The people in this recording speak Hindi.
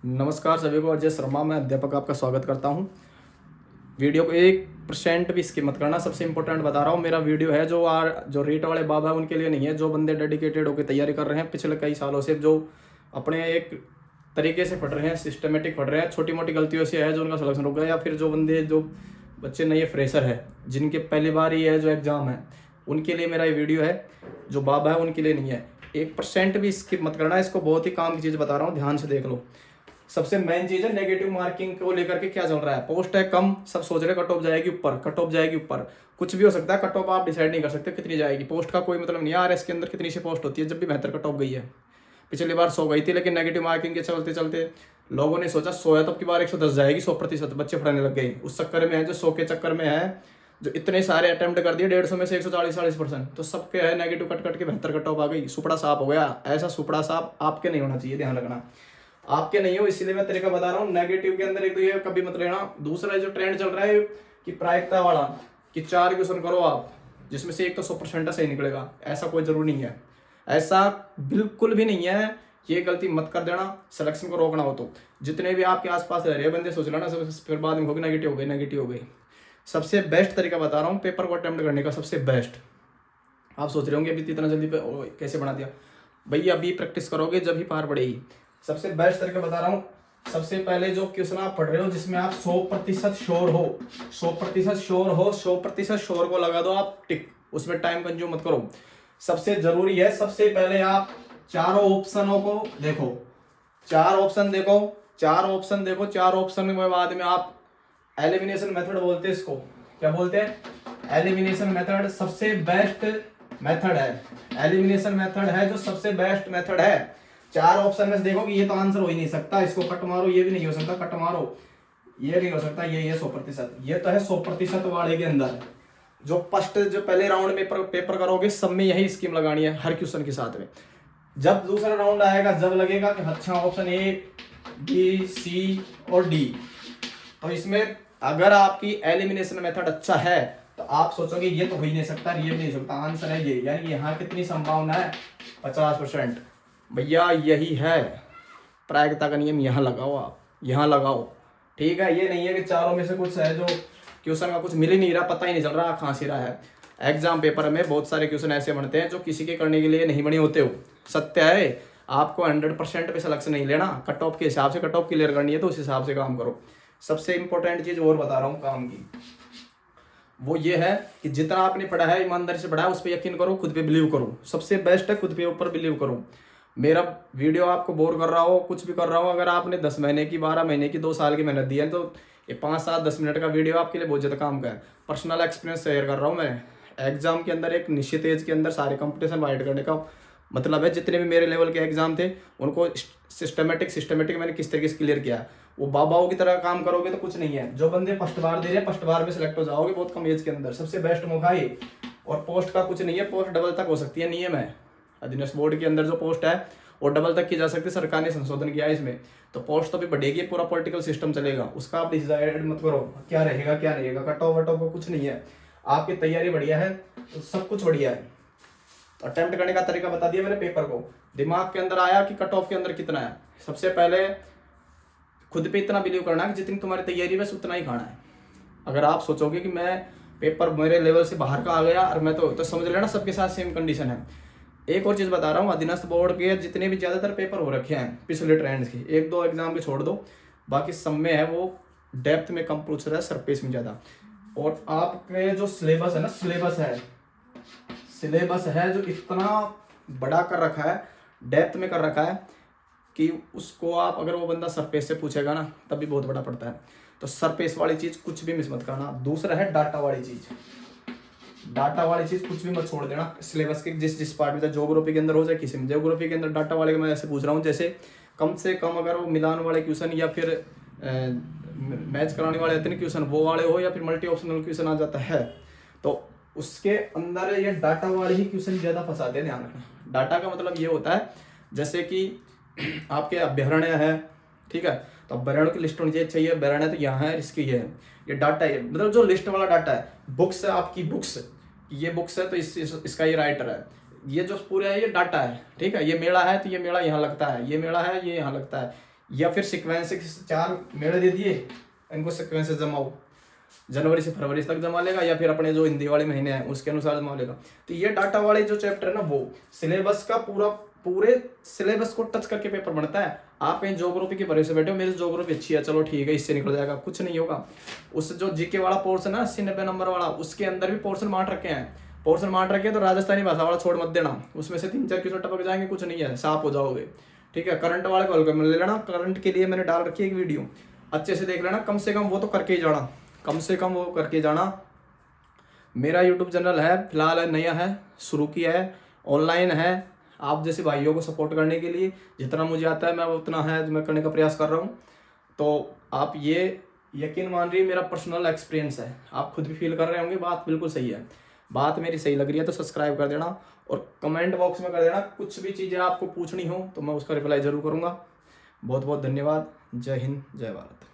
नमस्कार सभी को, अजय शर्मा, मैं अध्यापक आपका स्वागत करता हूं। वीडियो को 1% भी स्किप मत करना, सबसे इंपॉर्टेंट बता रहा हूं। मेरा वीडियो है जो रेट वाले बाबा है उनके लिए नहीं है, जो बंदे डेडिकेटेड होकर तैयारी कर रहे हैं पिछले कई सालों से, जो अपने एक तरीके से पढ़ रहे हैं, सिस्टमेटिक पढ़ रहे हैं। छोटी मोटी गलतियों से है जो उनका सिलेक्शन रुक गया, या फिर जो बच्चे नए फ्रेशर है जिनके पहली बार ही है जो एग्ज़ाम है, उनके लिए मेरा ये वीडियो है। जो बाबा है उनके लिए नहीं है। 1% भी स्किप मत करना, इसको बहुत ही काम की चीज़ बता रहा हूँ, ध्यान से देख लो। सबसे मेन चीज है नेगेटिव मार्किंग को लेकर के क्या चल रहा है। पोस्ट है कम, सब सोच रहे कट ऑफ जाएगी ऊपर, कट ऑफ जाएगी ऊपर। कुछ भी हो सकता है, कट ऑफ आप डिसाइड नहीं कर सकते कितनी जाएगी। पोस्ट का कोई मतलब नहीं है। आरएस के अंदर कितनी सी पोस्ट होती है, जब भी बेहतर कट ऑफ गई है। पिछली बार 100 गई थी, लेकिन नेगेटिव मार्किंग के चलते चलते लोगों ने सोचा 100 है तो अब की बार 110 जाएगी, 100% बच्चे पढ़ने लग गए। उस चक्कर में है, जो 100 के चक्कर में है, जो इतने सारे अटेम्प्ट कर दिए 150 में से 140-40%, तो सबके है नेगेटिव कट कट के बेहतर कट ऑफ आ गई। सुपड़ा साफ हो गया। ऐसा सुपड़ा साफ आपके नहीं होना चाहिए, ध्यान रखना। आपके नहीं हो, इसीलिए मैं तरीका बता रहा हूँ। नेगेटिव के अंदर एक तो ये कभी मत लेना। दूसरा जो ट्रेंड चल रहा है कि प्रायिकता वाला, कि 4 क्वेश्चन करो आप, जिसमें से एक तो 100% सही निकलेगा, ऐसा कोई जरूरी नहीं है। ऐसा बिल्कुल भी नहीं है। ये गलती मत कर देना। सिलेक्शन को रोकना हो तो जितने भी आपके आसपास रह रहे बंदे सोच लेना सब, फिर बाद में होगी नेगेटिव हो गई, नेगेटिव हो गई। सबसे बेस्ट तरीका बता रहा हूँ पेपर को अटेम्प्ट करने का, सबसे बेस्ट। आप सोच रहे होंगे अभी इतना जल्दी कैसे बना दिया। भैया अभी प्रैक्टिस करोगे जब ही पार पड़ेगी। सबसे बेस्ट तरीका बता रहा हूँ। सबसे पहले जो क्वेश्चन आप पढ़ रहे हो जिसमें आप 100% श्योर हो, 100% श्योर हो, 100% श्योर को लगा दो आप टिक। उसमें टाइम कंज्यूम मत करो। सबसे जरूरी है, सबसे पहले आप चारों ऑप्शनों को देखो। 4 ऑप्शन देखो, 4 ऑप्शन देखो। 4 ऑप्शन के बाद में आप एलिमिनेशन मेथड बोलते हैं इसको। क्या बोलते हैं? एलिमिनेशन मेथड सबसे बेस्ट मेथड है। एलिमिनेशन मेथड है जो सबसे बेस्ट मेथड है। 4 ऑप्शन में से देखो कि ये तो आंसर हो ही नहीं सकता, इसको कट मारो, ये भी नहीं हो सकता, कट मारो, ये नहीं हो सकता, ये 100%। ये तो है 100% वाले के अंदर। जो पहले राउंड में पेपर करोगे, सब में यही स्कीम लगानी है, हर क्वेश्चन के साथ में। जब दूसरा राउंड आएगा, जब लगेगा कि अच्छा ऑप्शन ए, बी, सी और डी, तो इसमें अगर आपकी एलिमिनेशन मेथड अच्छा है तो आप सोचोगे ये तो हो ही नहीं सकता, ये भी नहीं सकता, आंसर है ये। यानी यहाँ कितनी संभावना है? 50%। भैया यही है प्रायिकता का नियम। यहाँ लगाओ, आप यहाँ लगाओ, ठीक है। ये नहीं है कि चारों में से कुछ है जो क्वेश्चन का कुछ मिल ही नहीं रहा, पता ही नहीं चल रहा, कहाँ से रहा है। एग्जाम पेपर में बहुत सारे क्वेश्चन ऐसे बनते हैं जो किसी के करने के लिए नहीं बने होते हो। सत्य है। आपको 100% पे सिलेक्शन नहीं लेना, कट ऑफ के हिसाब से कट ऑफ क्लियर करनी है तो उस हिसाब से काम करो। सबसे इंपॉर्टेंट चीज और बता रहा हूँ काम की, वो ये है कि जितना आपने पढ़ा है, ईमानदारी से पढ़ा है, उस पर यकीन करो, खुद पे बिलीव करो। सबसे बेस्ट है खुद पे ऊपर बिलीव करो। मेरा वीडियो आपको बोर कर रहा हो, कुछ भी कर रहा हो, अगर आपने 10 महीने की, 12 महीने की, 2 साल की मेहनत दी है, तो ये 5, 7, 10 मिनट का वीडियो आपके लिए बहुत ज़्यादा काम का है। पर्सनल एक्सपीरियंस शेयर कर रहा हूँ मैं। एग्जाम के अंदर एक निश्चित एज के अंदर सारे कंपटीशन अवॉइड करने का मतलब है। जितने भी मेरे लेवल के एग्जाम थे उनको सिस्टमेटिक मैंने किस तरीके से क्लियर किया। वो बाबाओं की तरह काम करोगे तो कुछ नहीं है। जो बंदे फर्स्ट बार दे रहे हैं, फर्स्ट बार में सिलेक्ट हो जाओगे बहुत कम एज के अंदर। सबसे बेस्ट मौका है। और पोस्ट का कुछ नहीं है, पोस्ट डबल तक हो सकती है, नियम है। अधीनस्थ बोर्ड के अंदर जो पोस्ट है वो डबल तक की जा सकती है। सरकार ने संशोधन किया है इसमें, तो पोस्ट तो भी बढ़ेगी, पूरा पॉलिटिकल सिस्टम चलेगा। उसका आप डिसाइड मत करो क्या रहेगा क्या रहेगा। कट ऑफ वट ऑफ को कुछ नहीं है। आपकी तैयारी बढ़िया है तो सब कुछ बढ़िया है। तो अटेम्प्ट करने का तरीका बता दिया मैंने। पेपर को दिमाग के अंदर आया कि कट ऑफ के अंदर कितना है, सबसे पहले खुद पे इतना बिलीव करना कि जितनी तुम्हारी तैयारी बस उतना ही खाना है। अगर आप सोचोगे कि मैं पेपर मेरे लेवल से बाहर का आ गया और मैं तो समझ लेना सबके साथ सेम कंडीशन है। एक और चीज़ बता रहा हूँ, अधीनस्थ बोर्ड के जितने भी ज़्यादातर पेपर हो रखे हैं पिछले ट्रेंड्स के, 1-2 एग्जाम के छोड़ दो, बाकी सब में है वो डेप्थ में कम पूछ रहा है, सरफेस में ज़्यादा। और आपके जो सिलेबस है ना, सिलेबस है जो इतना बड़ा कर रखा है, डेप्थ में कर रखा है कि उसको आप, अगर वो बंदा सरफेस से पूछेगा ना तब भी बहुत बड़ा पड़ता है। तो सरफेस वाली चीज़ कुछ भी मिस मत करना। दूसरा है डाटा वाली चीज़। डाटा वाली चीज़ कुछ भी मत छोड़ देना। सिलेबस के जिस पार्ट में, चाहे ज्योग्राफी के अंदर हो जाए किसी में, ज्योग्राफी के अंदर डाटा वाले का मैं ऐसे पूछ रहा हूँ जैसे कम से कम अगर वो मिलान वाले क्वेश्चन या फिर मैच कराने वाले इतने क्वेश्चन वो वाले हो, या फिर मल्टी ऑप्शनल क्वेश्चन आ जाता है, तो उसके अंदर ये डाटा वाले ही क्वेश्चन ज़्यादा फंसाते हैं। ध्यान रखना। डाटा का मतलब ये होता है जैसे कि आपके अभ्यारण्य है, ठीक है, तो अभ्यारण्य की लिस्ट होनी चाहिए। अभ्यारण्य तो यहाँ है, इसकी ये है, ये डाटा है, मतलब जो लिस्ट वाला डाटा है। बुक्स है आपकी, बुक्स, ये बुक्स है तो इसका ये राइटर है, ये जो पूरा है ये डाटा है, ठीक है। ये मेला है तो ये मेला यहाँ लगता है, ये मेला है ये यहाँ लगता है, या फिर सिक्वेंस 4 मेड़ दे दिए, इनको सिक्वेंस से जमाओ, जनवरी से फरवरी तक जमा लेगा, या फिर अपने जो हिंदी वाले महीने हैं उसके अनुसार जमा लेगा। तो ये डाटा वाले जो चैप्टर है ना, वो सिलेबस का पूरे सिलेबस को टच करके पेपर बनता है। आप कहीं ज्योग्राफी के भरोसे बैठे हो, मेरी ज्योग्राफी अच्छी है, चलो ठीक है इससे निकल जाएगा, कुछ नहीं होगा। उस जो जीके वाला पोर्सन है 80-90 नंबर वाला, उसके अंदर भी पोर्सन बांट रखे हैं, तो राजस्थानी भाषा वाला छोड़ मत देना, उसमें से 3-4 क्वेश्चन टपक जाएंगे, कुछ नहीं है, साफ हो जाओगे। ठीक है, करंट वाले को हल्का में ले लेना, करंट के लिए मैंने डाल रखी है एक वीडियो, अच्छे से देख लेना, कम से कम वो तो करके ही जाना, कम से कम वो करके जाना। मेरा यूट्यूब चैनल है, फिलहाल है, नया है, शुरू किया है, ऑनलाइन है, आप जैसे भाइयों को सपोर्ट करने के लिए जितना मुझे आता है मैं उतना है मैं करने का प्रयास कर रहा हूँ। तो आप ये यकीन मान रही, मेरा पर्सनल एक्सपीरियंस है, आप खुद भी फील कर रहे होंगे, बात बिल्कुल सही है, बात मेरी सही लग रही है तो सब्सक्राइब कर देना, और कमेंट बॉक्स में कर देना, कुछ भी चीज़ें आपको पूछनी हो तो मैं उसका रिप्लाई ज़रूर करूँगा। बहुत बहुत धन्यवाद। जय हिंद, जय भारत।